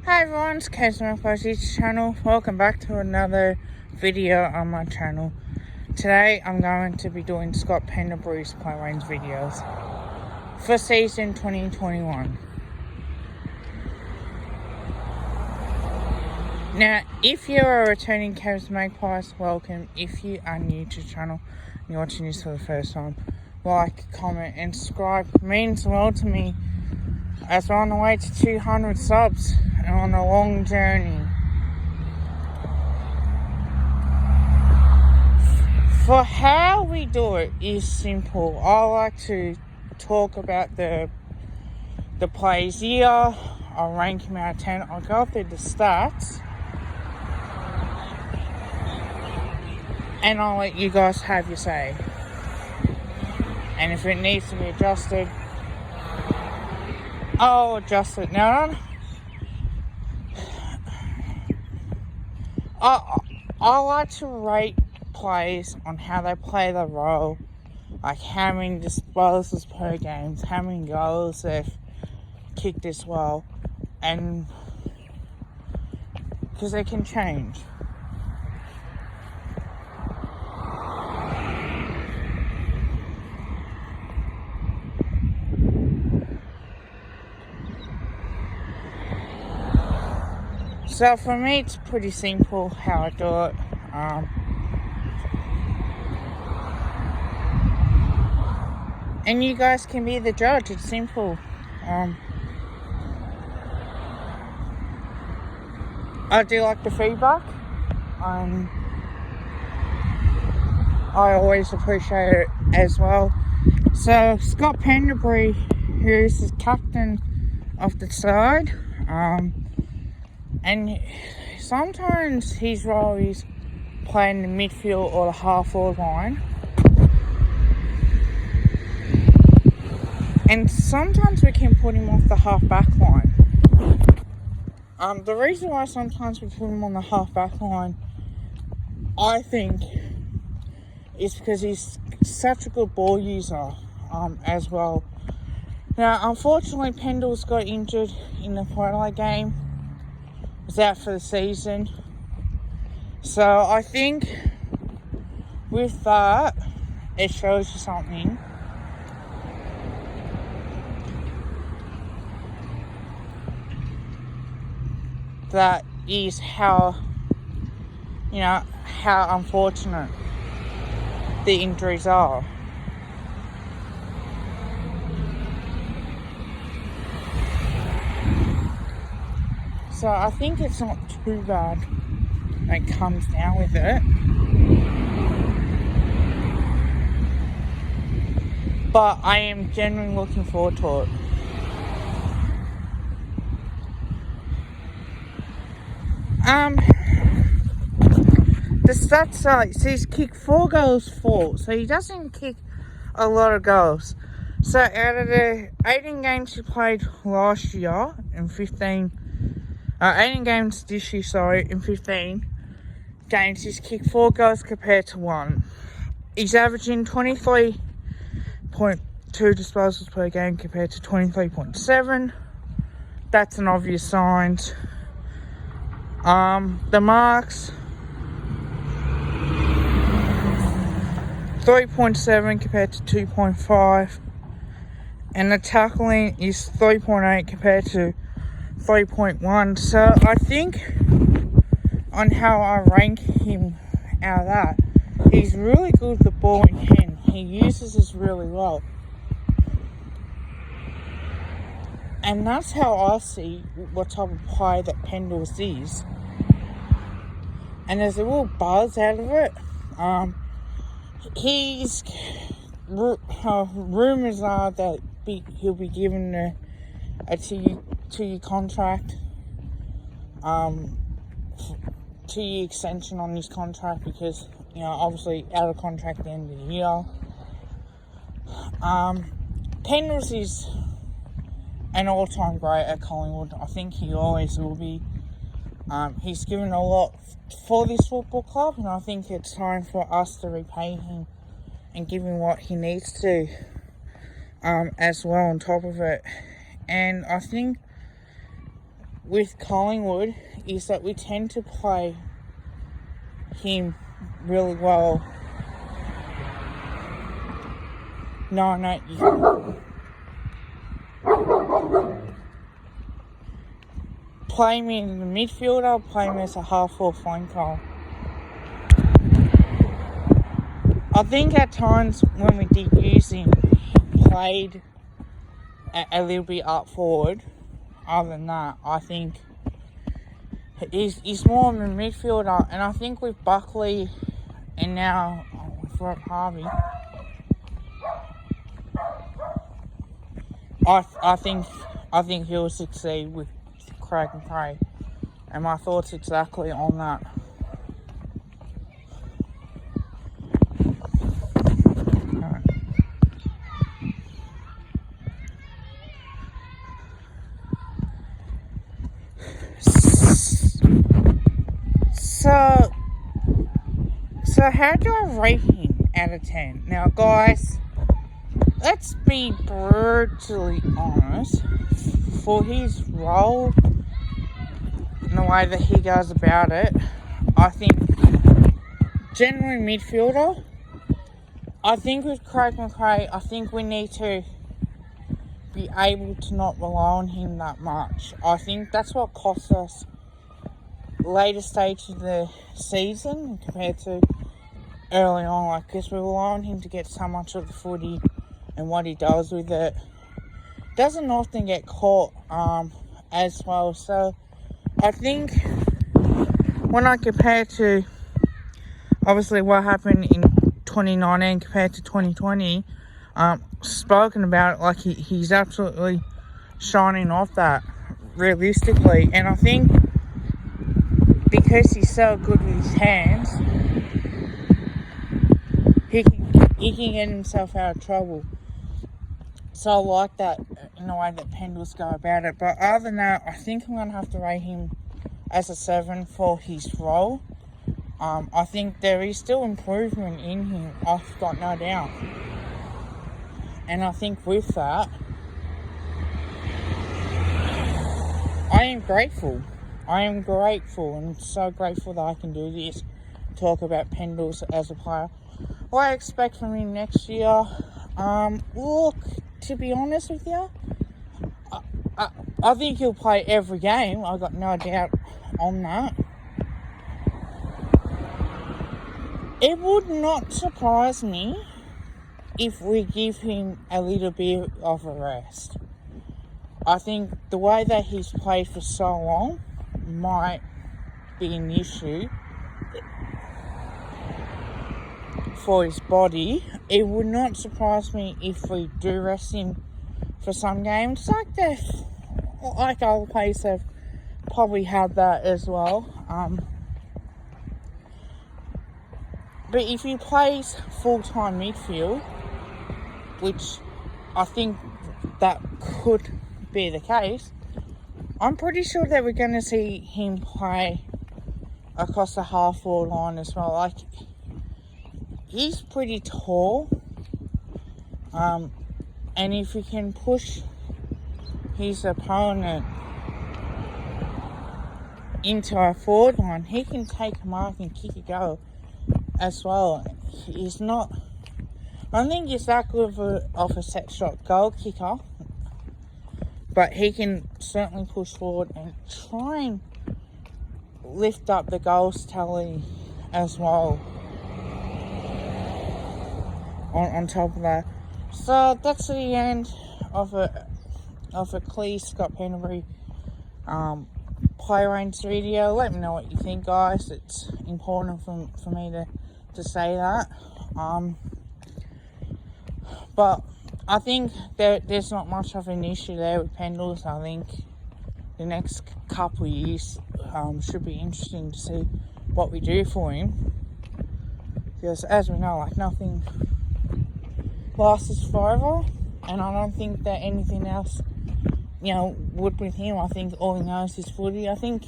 Hi everyone, it's Casey's channel. Welcome back to another video on my channel. Today I'm going to be doing Scott Pendlebury's play range videos for season 2021. Now, if you're a returning Cavs Magpies, welcome. If you are new to the channel and you're watching this for the first time, like, comment and subscribe. It means the world to me as we're on the way to 200 subs and on a long journey. For how we do it is simple. I like to talk about the plays here. I'll rank them out of 10. I'll go through the stats. And I'll let you guys have your say. And if it needs to be adjusted, I'll adjust it. Now, I like to rate players on how they play the role, like how many disposals per game, how many goals they've kicked as well, and because they can change. So for me, it's pretty simple how I do it. And you guys can be the judge. It's simple. I do like the feedback. I always appreciate it as well. So Scott Pendlebury, who's the captain of the side, and sometimes his role is playing the midfield or the half-forward line. And sometimes we can put him off the half-back line. The reason why sometimes we put him on the half-back line, I think, is because he's such a good ball user as well. Now, unfortunately, Pendle's got injured in the Pendlebury game. Was out for the season. So I think with that, it shows you something. That is how unfortunate the injuries are. So I think it's not too bad when it comes down with it. But I am genuinely looking forward to it. The stats are, he's kicked 4 goals for, so he doesn't kick a lot of goals. So out of the 18 games he played last year in 18 games this year, in 15 games, he's kicked 4 goals compared to 1. He's averaging 23.2 disposals per game compared to 23.7. That's an obvious sign. The marks, 3.7 compared to 2.5. And the tackling is 3.8 compared to 3.1. So I think on how I rank him out of that, he's really good with the ball in hand. He uses this really well. And that's how I see what type of player that Pendles is. And there's a real buzz out of it. Rumours are that he'll be given a 2-year contract, 2-year extension on his contract because, obviously out of contract at the end of the year. Pendles is an all-time great at Collingwood. I think he always will be. He's given a lot for this football club, and I think it's time for us to repay him and give him what he needs to, as well on top of it. And I think with Collingwood is that we tend to play him really well. Play him in the midfielder, play him as a half or flanker. I think at times when we did use him, he played a little bit up forward. Other than that, I think he's more of a midfielder, and I think with Buckley and now with Rob Harvey, I think he'll succeed with Craig McRae, and my thoughts exactly on that. So how do I rate him out of 10? Now, guys, let's be brutally honest. For his role and the way that he goes about it, I think generally midfielder. I think with Craig McRae, I think we need to be able to not rely on him that much. I think that's what cost us later stage of the season compared to early on, like, because we rely on him to get so much of the footy, and what he does with it doesn't often get caught as well. So I think when I compare to obviously what happened in 2019 compared to 2020, spoken about it, like he's absolutely shining off that realistically. And I think because he's so good with his hands, he can get himself out of trouble. So I like that in the way that Pendles go about it. But other than that, I think I'm going to have to rate him as a 7 for his role. I think there is still improvement in him, I've got no doubt. And I think with that, I am grateful. And so grateful that I can do this, talk about Pendles as a player. What I expect from him next year, look, to be honest with you, I think he'll play every game. I've got no doubt on that. It would not surprise me if we give him a little bit of a rest. I think the way that he's played for so long might be an issue for his body. It would not surprise me if we do rest him for some games, like other players have probably had that as well. But if he plays full-time midfield, which I think that could be the case, I'm pretty sure that we're going to see him play across the half-forward line as well. Like, he's pretty tall, and if he can push his opponent into our forward line, he can take a mark and kick a goal as well. He's not, I don't think he's that good of a set shot goal kicker, but he can certainly push forward and try and lift up the goals tally as well on top of that. So that's the end of a Clee Scott Pendlebury play range video. Let me know what you think, guys. It's important for me to say that. But I think there's not much of an issue there with Pendles. I think the next couple of years should be interesting to see what we do for him. Because as we know, like, nothing lasts forever. And I don't think that anything else, would with him. I think all he knows is footy. I think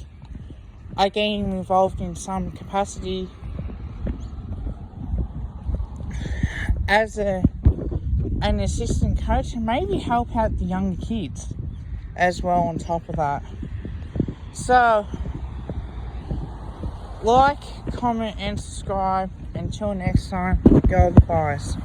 I get him involved in some capacity as an assistant coach, and maybe help out the younger kids as well on top of that. So, like, comment, and subscribe. Until next time, go the Pies.